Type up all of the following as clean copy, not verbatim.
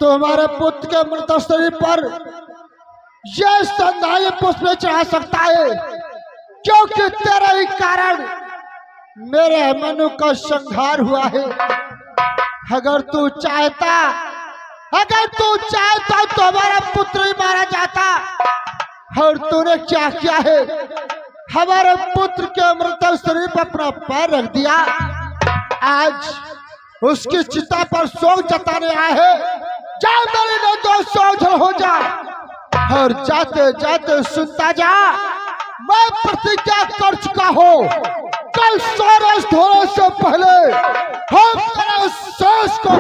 तुम्हारे पुत्र के मृत शरीर पर यह संधाई पुष्प चढ़ा सकता है, क्योंकि तेरे ही कारण मेरे मनु का संहार हुआ है। अगर तू चाहता तो हमारा पुत्र ही मारा जाता, और तूने क्या किया है? हमारे पुत्र के मृत शरीर पर अपना पैर रख दिया। आज उसकी चिता पर शोक जताने आए हैं। जा मेरे ने तो सोझल हो जा, और जाते जाते सुनता जा, मैं प्रतिज्ञा कर चुका हूँ, कल सूरज ढलने से पहले हम तेरे शेष को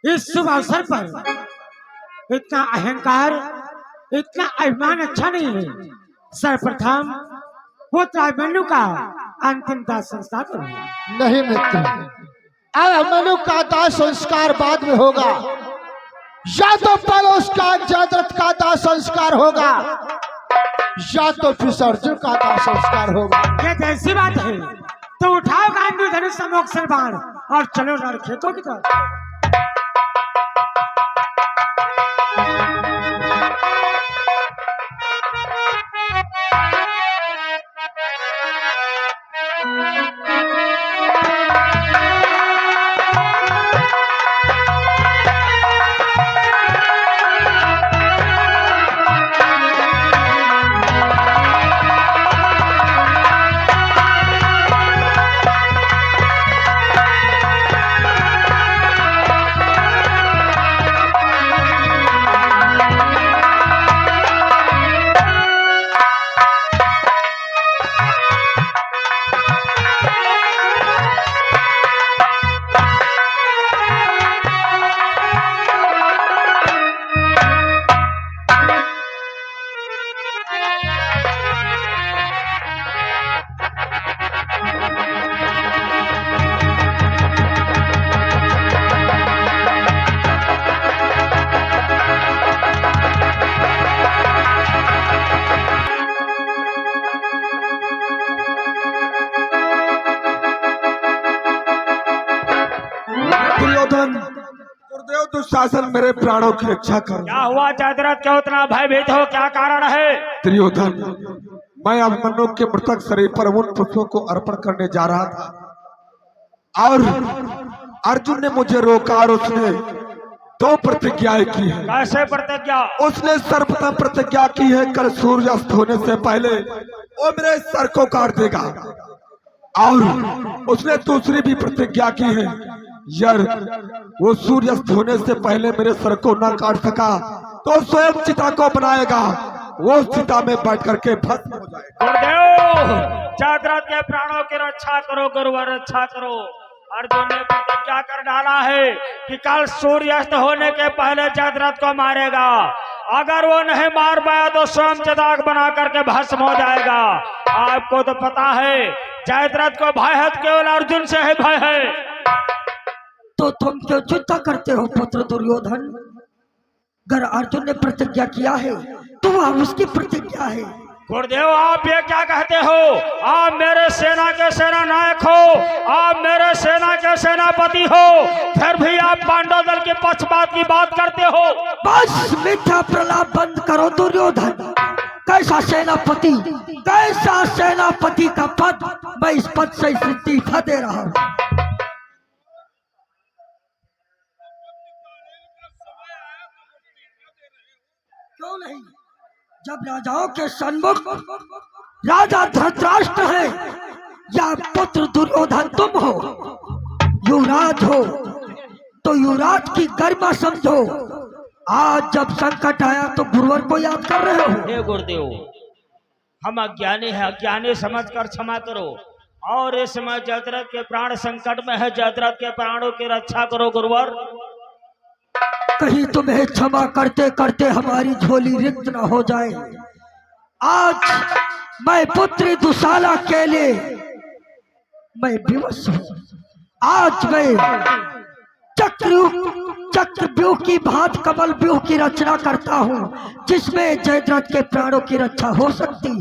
इस शुभ अवसर पर इतना अहंकार, इतना अभिमान अच्छा नहीं है। सर्वप्रथम पुत्र अभिमन्यु का अंतिम दाह संस्कार करो। नहीं मित्र, अभिमन्यु का दाह संस्कार बाद में होगा, या तो पहले उसका जयद्रथ का दाह संस्कार होगा, या तो फिर अर्जुन का दाह संस्कार होगा। ये कैसी बात है? तो उठाओ गांधी धनुष सम्मुख से बाण और चलो रण खेतों की तरफ। गुरुदेव दुशासन मेरे प्राणों की रक्षा कर। क्या हुआ जयद्रथ, क्यों इतना भयभीत हो? क्या कारण है? दुर्योधन, मैं अभिमन्यु के मृतक शरीर पर उन पुष्पों को अर्पण करने जा रहा था, और अर्जुन ने मुझे रोका, और उसने दो प्रतिज्ञाएं की है। कैसे प्रतिज्ञा? उसने सर्वप्रथम प्रतिज्ञा की है, कल सूर्यास्त होने से पहले वो मेरे सर को काट देगा, और उसने दूसरी भी प्रतिज्ञा की है, यार वो सूर्यास्त होने से पहले मेरे सर को न काट सका तो स्वयं चिता को बनाएगा, वो चिता में बैठ करके भस्म हो जाएगा। गुरुदेव, जयद्रथ के प्राणों की रक्षा करो, गुरुवर रक्षा करो। अर्जुन ने प्रतिज्ञा कर डाला है कि कल सूर्यास्त होने के पहले जयद्रथ को मारेगा। अगर वो नहीं मार पाया तो स्वयं चिताग बना करके भस्म हो जाएगा। आपको तो पता है जयद्रथ को भय है, केवल अर्जुन से ही भय है। तो तुम क्यों चिंता करते हो पुत्र दुर्योधन? अगर अर्जुन ने प्रतिज्ञा किया है तो वह उसकी प्रतिज्ञा है। गुरुदेव, आप ये क्या कहते हो? आप मेरे सेना के सेना नायक हो, आप मेरे सेना के सेनापति हो, फिर भी आप पांडव दल के पक्षपात की बात करते हो। बस मीठा प्रलाप बंद करो दुर्योधन। कैसा सेनापति का पद, मैं इस पद से इस्तीफा दे रहा हूँ। क्यों नहीं? जब राजाओं के सन्मुख राजा धृतराष्ट्र है या पुत्र दुर्योधन तुम हो, युवराज हो, तो युवराज की गरिमा समझो। आज जब संकट आया तो गुरुवर को याद कर रहे हो। हे गुरुदेव, हम अज्ञानी हैं, अज्ञानी समझकर क्षमा करो। और इस समय जयद्रथ के प्राण संकट में है, जयद्रथ के प्राणों की रक्षा करो गुरुवर। कहीं तुम्हें क्षमा करते करते हमारी झोली रिक्त न हो जाए। आज मैं पुत्री दुशाला के लिए मैं विवश हूँ। आज मैं चक्रव्यूह की भांति कमल व्यूह की रचना करता हूँ, जिसमें जयद्रथ के प्राणों की रक्षा हो सकती है।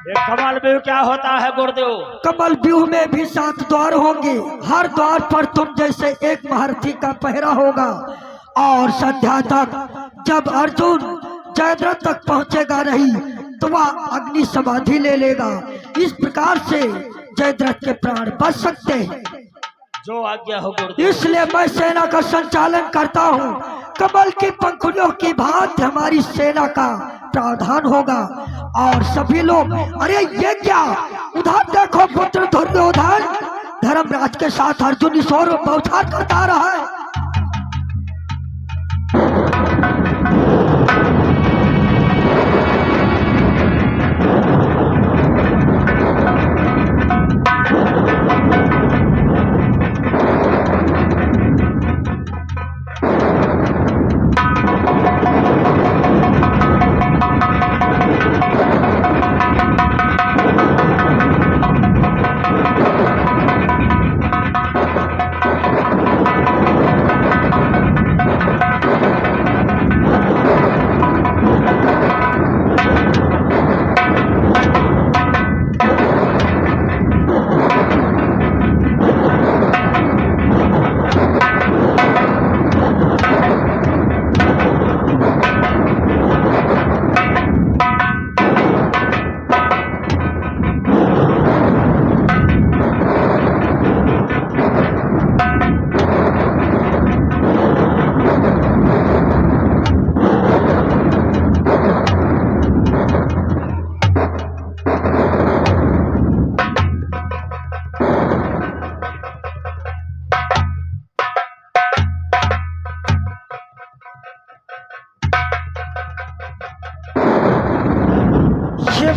ये कमल व्यूह क्या होता है गुरुदेव? कमल व्यूह में भी 7 द्वार होंगे। हर द्वार पर तुम जैसे एक महारथी का पहरा होगा, और संध्या तक जब अर्जुन जयद्रथ तक पहुंचेगा नहीं तो वह अग्नि समाधि ले लेगा। इस प्रकार से जयद्रथ के प्राण बच सकते हैं। जो आज्ञा हो गुरुदेव। इसलिए मैं सेना का संचालन करता हूँ। कमल की पंखुड़ियों की भांति हमारी सेना का प्रावधान होगा, और सभी लोग, अरे ये क्या, उधर देखो पुत्र दुर्योधन धर्मराज के साथ अर्जुन इस ओर बौछार करता रहा है।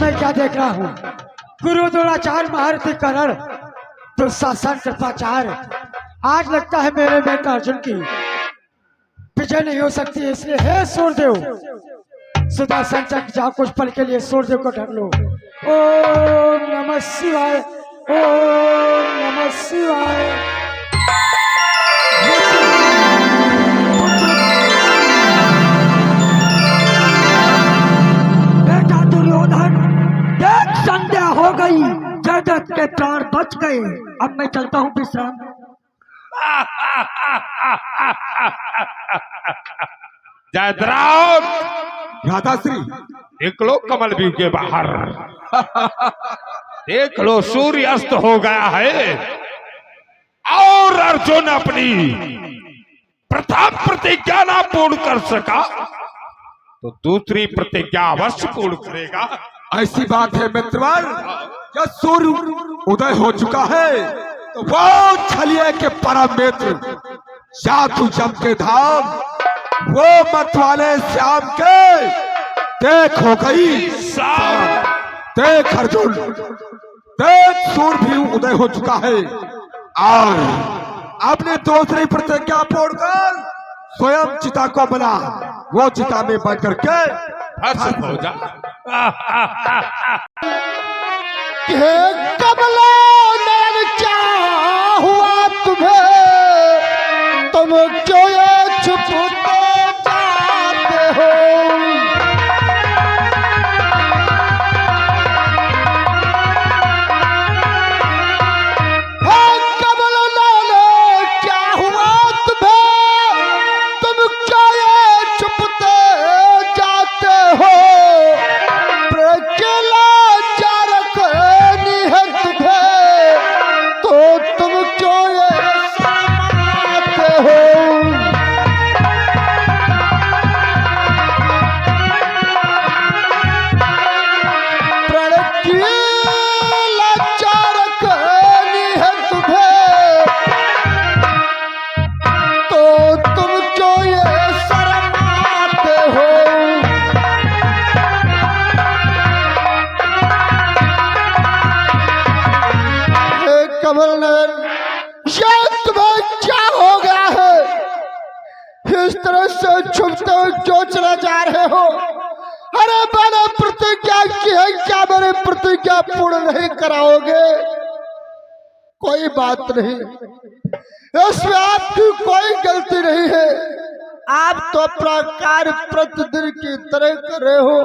मैं क्या देख रहा हूँ? गुरु द्रोणाचार्य महारथी कर्ण दुशासन कृपाचार्य। आज लगता है मेरे बेटा अर्जुन की विजय नहीं हो सकती है, इसलिए हे सूर्यदेव सुदर्शन चक्र जाओ, कुछ पल के लिए सूर्यदेव को ढक लो। ओम नमः शिवाय, ओम नमः शिवाय। बेटा दुर्योधन, देख संध्या हो गई, जयद्रथ के प्राण बच गए। अब मैं चलता हूँ विश्राम। जयद्रथ, भ्राताश्री, देख लो कमल व्यू के बाहर, देख लो सूर्य अस्त हो गया है और अर्जुन अपनी प्रथम प्रतिज्ञा ना पूर्ण कर सका तो दूसरी प्रतिज्ञा अवश्य पूर्ण करेगा। ऐसी बात है मित्रवर, जब सूर्य उदय हो चुका है तो वो छलिए के परम मित्र जादू जम के धाम, वो मत वाले श्याम के देख हो गई शाम। देख अर्जुन, देख सूर्य भी उदय हो चुका है और अपने दूसरी प्रतिज्ञा तोड़कर स्वयं चिता को बना, वो चिता में बैठ करके भस्म हो जा। कमला नयन क्या हुआ तुम्हें, तुम क्यों ये छुपते जाते हो। कमला नयन क्या हुआ तुम्हें, तुम क्यों ये छुपते जाते हो। प्रकेला चारक निहत है, तो तुम क्यों ये समाते हो। प्रकेला चारक निहत है, तो तुम क्यों ये शर्माते हो। कमल नयन, ये तुम्हें क्या हो गया है, इस तरह से छुपते हुए क्यों चले जा रहे हो। अरे मैंने प्रतिज्ञा की है, क्या मेरी प्रतिज्ञा पूर्ण नहीं कराओगे। कोई बात नहीं, इसमें आपकी कोई गलती नहीं है। आप तो अपना कार्य प्रतिदिन की तरह कर रहे हो।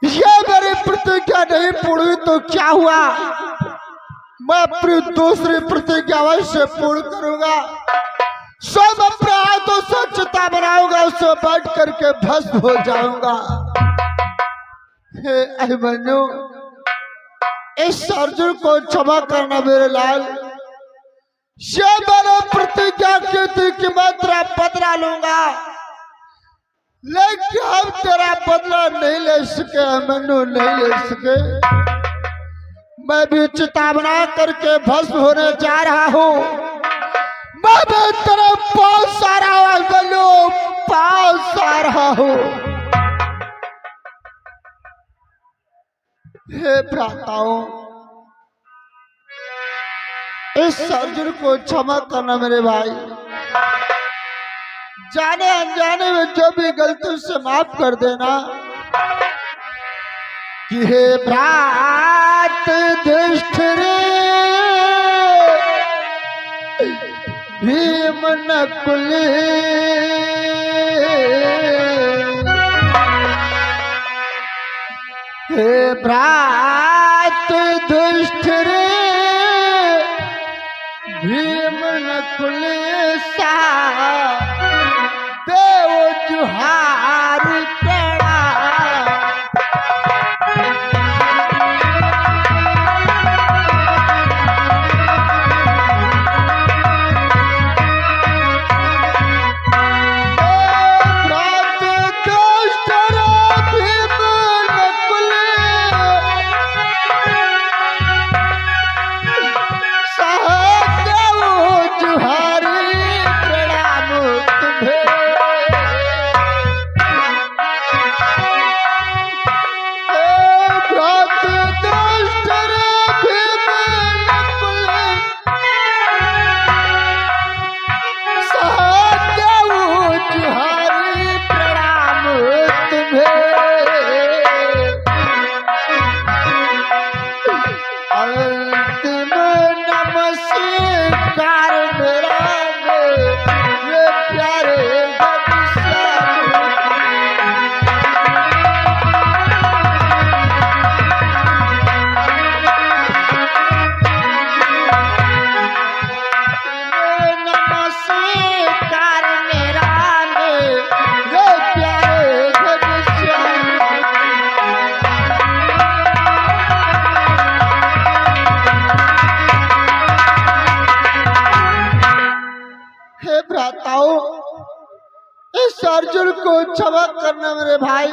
ये मेरी प्रतिज्ञा नहीं पूरी हुई तो क्या हुआ, मैं अपनी दूसरी प्रतिज्ञा अवश्य पूर्ण करूंगा। सब अपने हाथों से चिता बनाऊंगा, उससे बैठ करके भस्म हो जाऊंगा। हे अभिमन्यु, इस अर्जुन को क्षमा करना मेरे लाल। ये मैंने प्रतिज्ञा की थी कि मैं तेरा बदला लूंगा, लेकिन हम तेरा बदला नहीं ले सके अभिमन्यु, नहीं ले सके। मैं भी चिता बना करके भस्म होने जा रहा हूँ। मैं भी तेरे पास आ रहा हूँ अभिमन्यु, पास आ रहा हूँ। हे भ्राताओं, इस अर्जुन को क्षमा करना मेरे भाई। जाने अनजाने में जो भी गलती से माफ कर देना। कि हे भ्रात युधिष्ठिर, भीम नकुल, हे भ्रात युधिष्ठिर, भीम नकुल सा देव जुहार प्रणाम। अर्जुन को क्षमा करना मेरे भाई।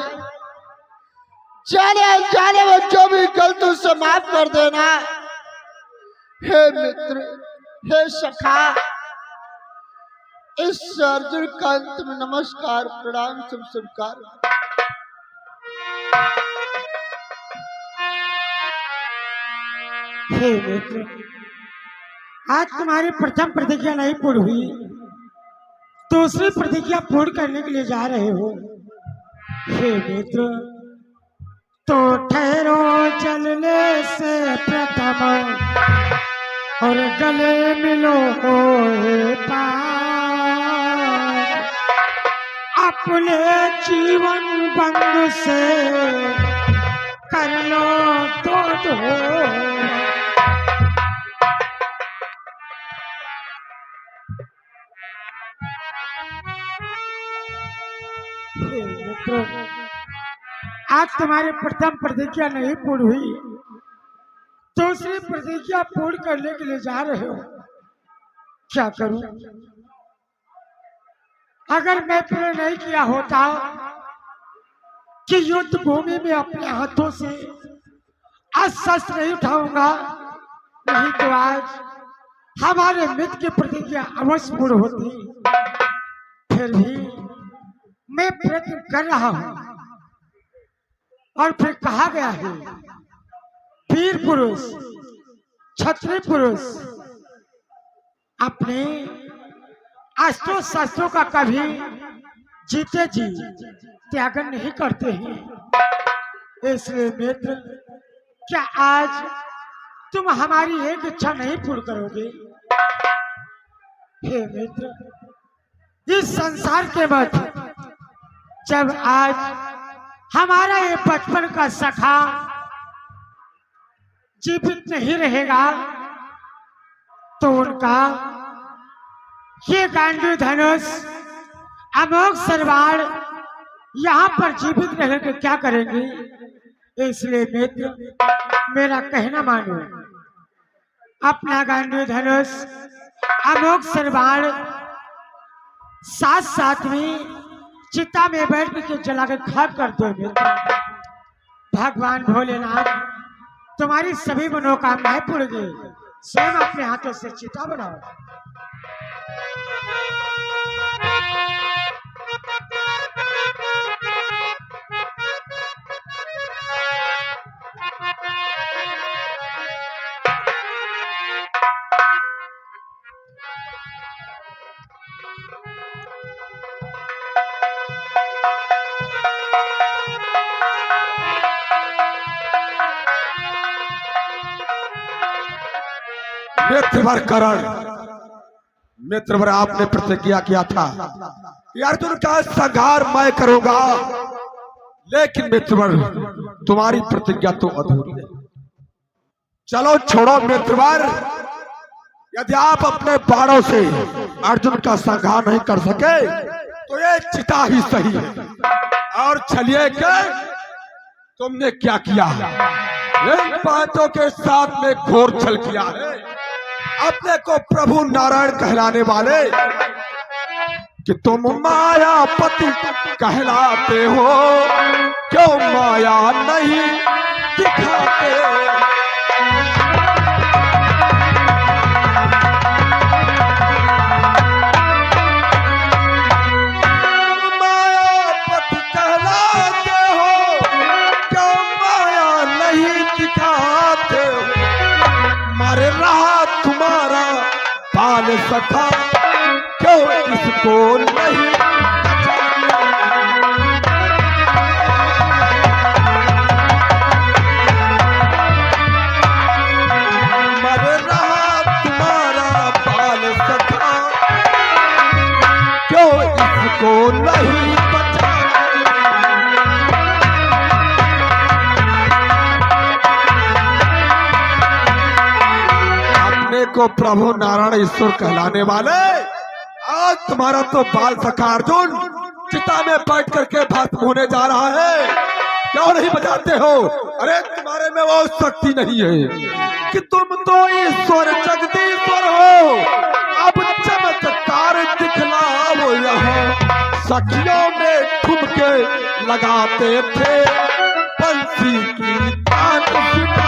जाने अनजाने में जो भी गलती से माफ कर देना। हे मित्र, हे सखा, इस अर्जुन का अंतिम नमस्कार प्रणाम सब स्वीकार। हे मित्र, आज तुम्हारी प्रथम प्रतिज्ञा नहीं पूरी हुई, दूसरी प्रतिज्ञा पूर्ण करने के लिए जा रहे हो। हे मित्र, तो ठहरो चलने से प्रथम और गले मिलो होए पार। अपने जीवन बंधु से कर लो दो आज तुम्हारी प्रथम प्रतिज्ञा नहीं पूर्ण हुई, दूसरी प्रतिज्ञा पूर्ण करने के लिए जा रहे हो। क्या करूं? अगर मैं पूर्ण नहीं किया होता कि युद्ध भूमि में अपने हाथों से अस्त्र नहीं उठाऊंगा, नहीं तो आज हमारे मित्र की प्रतिज्ञा अवश्य पूर्ण होती। फिर भी मैं प्रयत्न कर रहा हूं। और फिर कहा गया है, वीर पुरुष, क्षत्रिय पुरुष अपने अस्त्रों शस्त्रों का कभी जीते जी त्यागन नहीं करते हैं। इसलिए मित्र, क्या आज तुम हमारी एक इच्छा नहीं पूर्ण करोगे? हे मित्र, इस संसार के मध्य जब आज हमारा ये बचपन का सखा जीवित नहीं रहेगा तो उनका ये गांडी धनुष अमोघ सरवार यहाँ पर जीवित रह के क्या करेंगे। इसलिए मित्र, मेरा कहना मानो, अपना गांडी धनुष अमोघ सरवार साथ साथ में चिता में बैठ के जला के खाक कर दो मित्र। भगवान भोलेनाथ तुम्हारी सभी मनोकामनाएं पूर्ण गई। स्वयं अपने हाथों से चिता बनाओ। मित्रवर करण, मित्रवर आपने प्रतिज्ञा किया था कि अर्जुन का संहार मैं करूंगा, लेकिन मित्रवर तुम्हारी प्रतिज्ञा तो अधूरी है। चलो छोड़ो मित्रवर, यदि आप अपने बाणों से अर्जुन का संहार नहीं कर सके तो ये चिता ही सही है। और चलिए के तुमने क्या किया, इन बातों के साथ में घोर छल किया है। अपने को प्रभु नारायण कहलाने वाले कि तुम मायापति कहलाते हो, क्यों माया नहीं दिखाते। मायापति कहलाते हो, क्यों माया नहीं दिखाते हो। मारे रहा तुम्हारा बाल सखा, क्यों इसको नहीं मर रहा तुम्हारा बाल सखा, क्यों इसको नहीं बचा। को प्रभु नारायण ईश्वर कहलाने वाले आज तुम्हारा तो बाल सखा अर्जुन चिता में बैठ करके भस्म होने जा रहा है, क्यों नहीं बजाते हो। अरे तुम्हारे में वो शक्ति नहीं है कि तुम तो ईश्वर जगदीश्वर हो। अब चमत्कार दिखलाओ यहाँ, सखियों में ठुमके लगाते थे बंसी की तान सुना।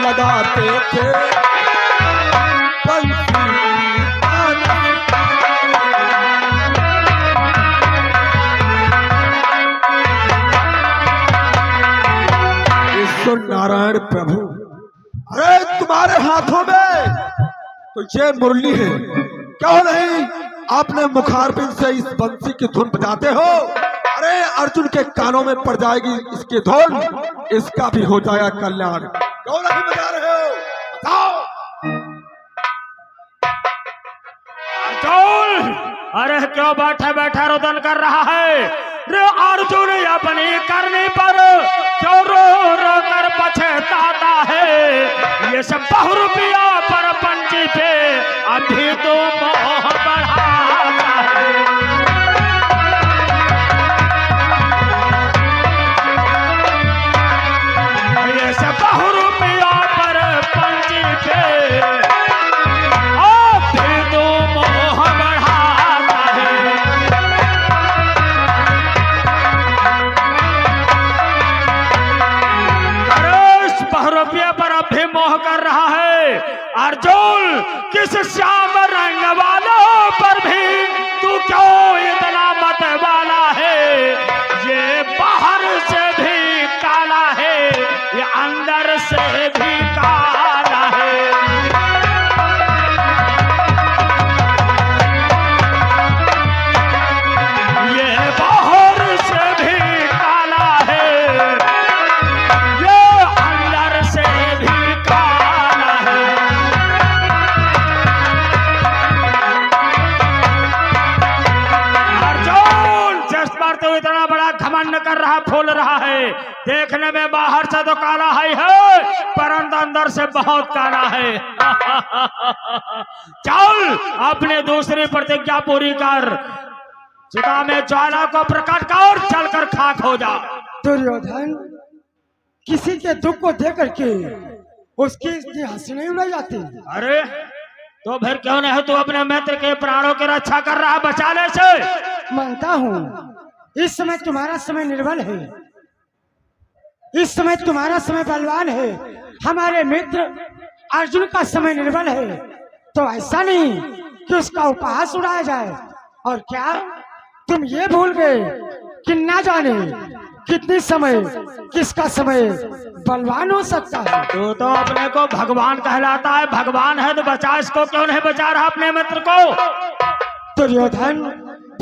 लगाते थे बंसी ईश्वर नारायण प्रभु। अरे तुम्हारे हाथों में तो ये मुरली है, क्यों नहीं आपने मुखारबिन से इस बंसी की धुन बजाते हो। अरे अर्जुन के कानों में पड़ जाएगी इसकी धुन, इसका भी हो जाएगा कल्याण। क्यों नहीं बजा रहे हो, बताओ। अर्जुन, अरे क्यों बैठे बैठे रोदन कर रहा है रे अर्जुन। अपनी करनी पर क्यों रो रो कर पछताता है। ये सब बहुरूपिया पर पंची पे अभी तो मोह बढ़ाता है। ये सब बहुरूपिया पर पंची पे अभी तो मोह बढ़ाता है। बहुरूपिया पर अभी मोह कर रहा है अर्जुन। किस श्याम रंग वालों पर भी तू क्यों इतना मत वाला है। ये बाहर से भी काला है, ये अंदर से भी काला है। ये बाहर से भी देखने में बाहर से तो काला है पर अंदर से बहुत काला है। चल अपने दूसरी प्रतिज्ञा पूरी कर, चिता में ज्वाला को प्रकट कर, चलकर खाक हो जा। दुर्योधन, किसी के दुख को देख करके उसकी इतनी हंसी नहीं उड़ाई जाती। अरे तो फिर क्यों नहीं तू अपने मित्र के प्राणों की रक्षा कर रहा है बचाने से? मानता हूँ इस समय तुम्हारा समय निर्बल है, इस समय तुम्हारा समय बलवान है, हमारे मित्र अर्जुन का समय निर्बल है, तो ऐसा नहीं कि उसका उपहास उड़ाया जाए। और क्या तुम ये भूल गए कि ना जाने कितनी समय किसका समय बलवान हो सकता है। तू तो अपने को भगवान कहलाता है, भगवान है तो बचा, इसको क्यों नहीं बचा रहा अपने मित्र को? दुर्योधन,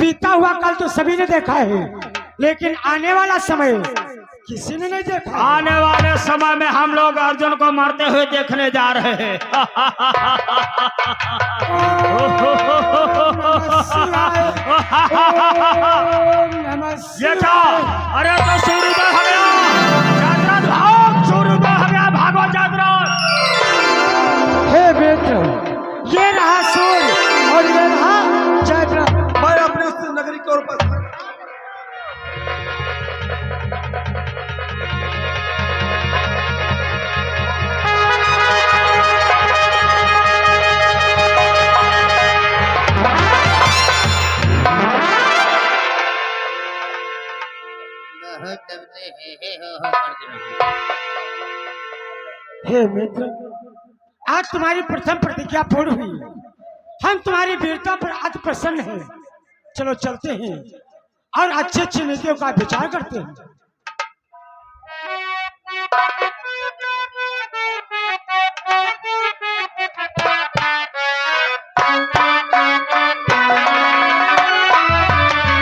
बीता हुआ कल तो सभी ने देखा है, लेकिन आने वाला समय किसी ने नहीं देखा। आने वाले समय में हम लोग अर्जुन को मरते हुए देखने जा रहे हैं। ये क्या? अरे तो सूर्योदय हो गया, जागृत भाग, सूर्योदय हो गया, भागो जागृत। हे मित्र, ये रहा सूर्य और ये रहा जागृत। मैं अपने उस नगरी की ओर बस हे मित्र, आज तुम्हारी प्रथम प्रतिज्ञा पूर्ण हुई, हम तुम्हारी वीरता पर आज प्रसन्न हैं। चलो चलते हैं और अच्छी अच्छी नीतियों का विचार करते हैं।